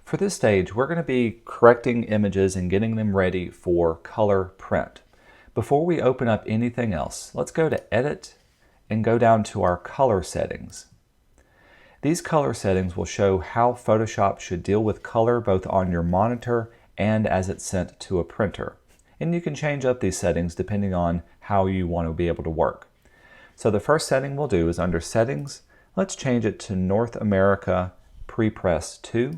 For this stage, we're going to be correcting images and getting them ready for color print. Before we open up anything else, let's go to Edit and go down to our color settings. These color settings will show how Photoshop should deal with color both on your monitor and as it's sent to a printer. And you can change up these settings depending on how you want to be able to work. So the first setting we'll do is under Settings. Let's change it to North America Prepress 2.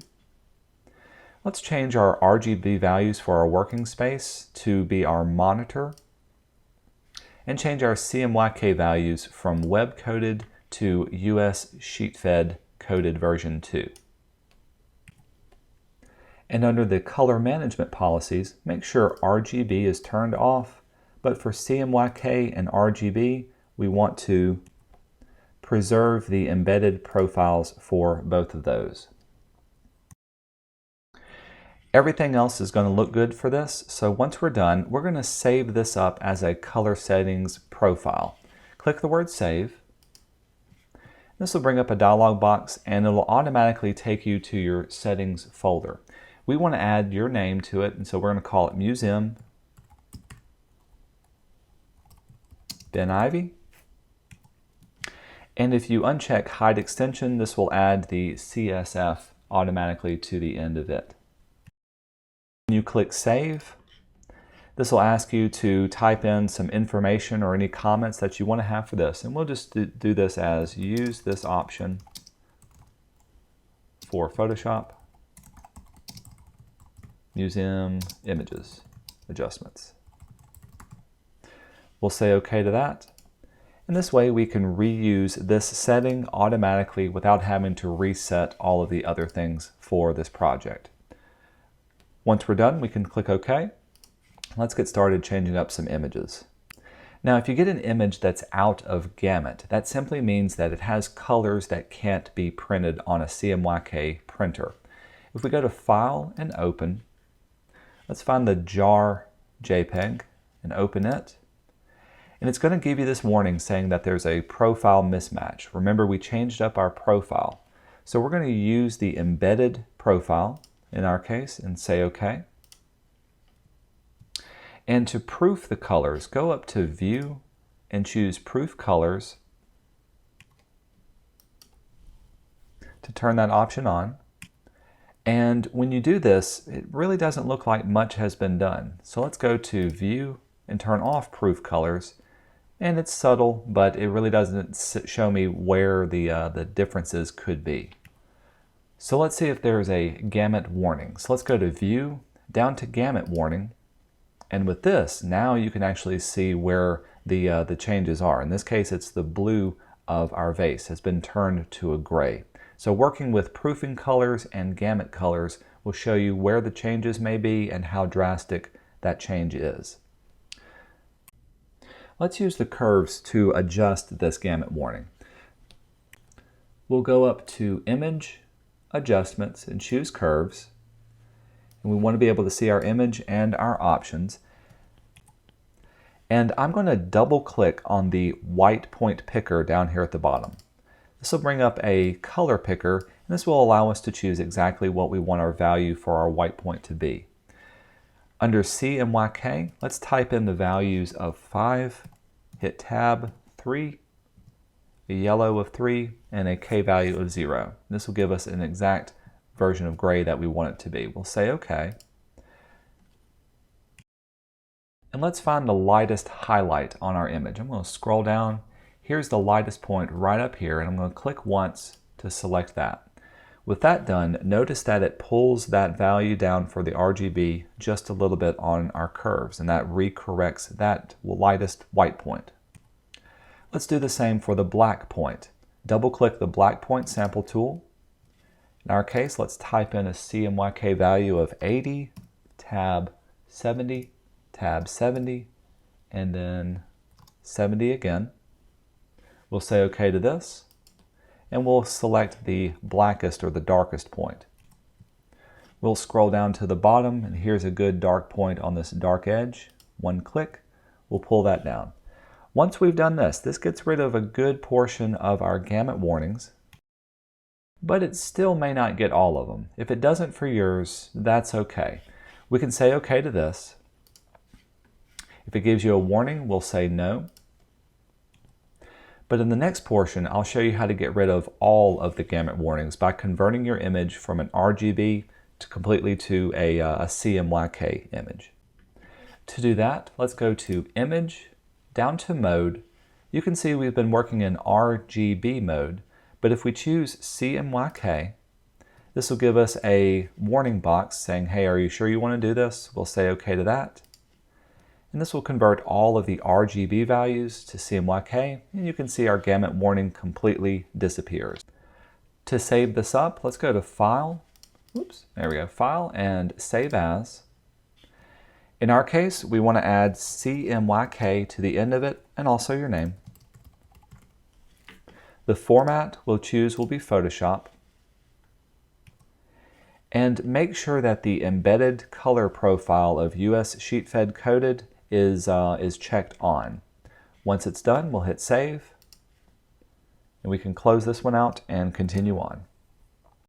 Let's change our RGB values for our working space to be our monitor, and change our CMYK values from web coded to US sheet-fed coded version 2. And under the color management policies, make sure RGB is turned off, but for CMYK and RGB, we want to preserve the embedded profiles for both of those. Everything else is going to look good for this, so once we're done, we're going to save this up as a color settings profile. Click the word Save. This will bring up a dialog box and it'll automatically take you to your settings folder. We want to add your name to it, and so we're going to call it Museum Ben Ivy. And if you uncheck Hide Extension, this will add the CSF automatically to the end of it. When you click Save, this will ask you to type in some information or any comments that you want to have for this. And we'll just do this as use this option for Photoshop, Museum Images, Adjustments. We'll say OK to that. And this way we can reuse this setting automatically without having to reset all of the other things for this project. Once we're done, we can click OK. Let's get started changing up some images. Now, if you get an image that's out of Gamut, that simply means that it has colors that can't be printed on a CMYK printer. If we go to File and Open, let's find the jar JPEG and open it. And it's going to give you this warning saying that there's a profile mismatch. Remember, we changed up our profile. So we're going to use the embedded profile in our case and say OK. And to proof the colors, go up to View and choose Proof Colors to turn that option on. And when you do this, it really doesn't look like much has been done. So let's go to View and turn off Proof Colors. And it's subtle, but it really doesn't show me where the differences could be. So let's see if there's a Gamut Warning. So let's go to View, down to Gamut Warning. And with this, now you can actually see where the changes are. In this case, it's the blue of our vase has been turned to a gray. So working with proofing colors and gamut colors will show you where the changes may be and how drastic that change is. Let's use the curves to adjust this Gamut Warning. We'll go up to Image, Adjustments, and choose Curves. And we want to be able to see our image and our options. And I'm going to double click on the white point picker down here at the bottom. This will bring up a color picker, and this will allow us to choose exactly what we want our value for our white point to be. Under CMYK, let's type in the values of 5, hit Tab, 3, a yellow of 3, and a K value of 0. This will give us an exact version of gray that we want it to be. We'll say OK. And let's find the lightest highlight on our image. I'm going to scroll down. Here's the lightest point right up here, and I'm going to click once to select that. With that done, notice that it pulls that value down for the RGB just a little bit on our curves, and that recorrects that lightest white point. Let's do the same for the black point. Double-click the black point sample tool. In our case, let's type in a CMYK value of 80, tab 70, tab 70, and then 70 again. We'll say OK to this, and we'll select the blackest or the darkest point. We'll scroll down to the bottom, and here's a good dark point on this dark edge. One click, we'll pull that down. Once we've done this, this gets rid of a good portion of our gamut warnings. but it still may not get all of them. If it doesn't for yours, that's okay. We can say okay to this. If it gives you a warning, we'll say no. But in the next portion, I'll show you how to get rid of all of the gamut warnings by converting your image from an RGB to completely to a CMYK image. To do that, let's go to Image, down to Mode. You can see we've been working in RGB mode, but if we choose CMYK, this will give us a warning box saying, hey, are you sure you want to do this? We'll say okay to that. And this will convert all of the RGB values to CMYK, and you can see our gamut warning completely disappears. To save this up, let's go to File, there we go, File and Save As. In our case, we want to add CMYK to the end of it and also your name. The format we'll choose will be Photoshop. And make sure that the embedded color profile of US Sheetfed Coded is checked on. Once it's done, we'll hit Save, and we can close this one out and continue on.